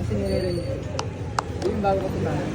kasi nire-rent. Yung bago ko puntahan.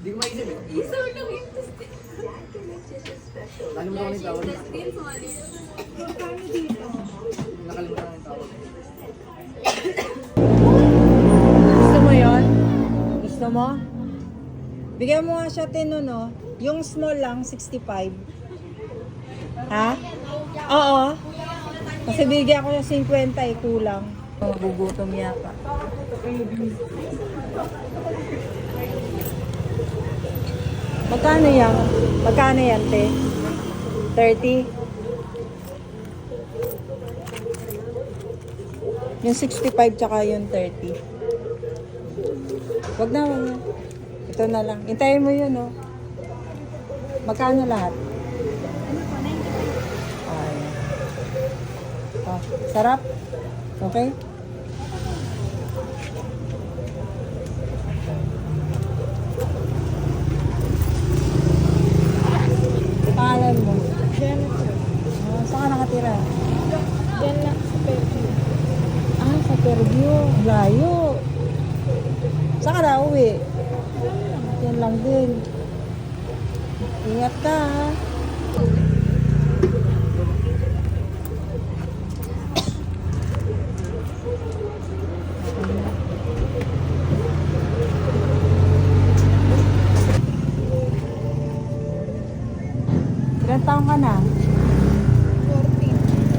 Hindi ko maisip eh. Isa lang yung Nakalimutan ko na yung tawag. Nakalimutan ko na yung tawag. Gusto mo yon? Gusto mo? Bigyan mo nga siya 10 no? Yung small lang, 65. Ha? Oo. Kasi bigyan ko yung 50 eh, kulang. Oh, gugutom yata. Magkano yan? Magkano yan, te? 30? Yung 65 tsaka yung 30. Wag na, wag na. Ito na lang. Hintayin mo yun, oh. Magkano lahat? Ay. Oh, sarap? Okay? Pangalan mo? Jennifer. Saan ka nakatira? Yan lang sa Fairview. Sa Fairview. Layo. Saan ka na uwi? Yan lang din. Ingat ka, ha? Ilan taong ka na?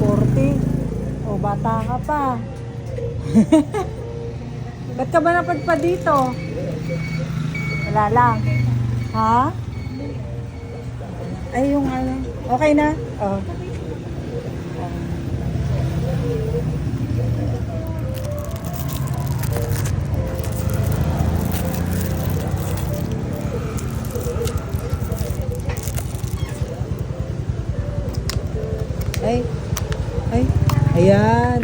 14. 40. O, bata ka pa. Ba't ka ba napadpad dito? Wala lang. Ha? Ay, yung ano. Okay na? Oh. Ay. Ay. Ayan.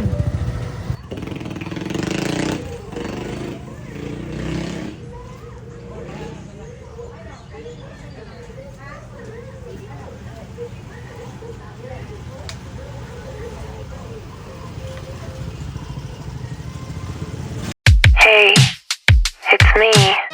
Hey, it's me.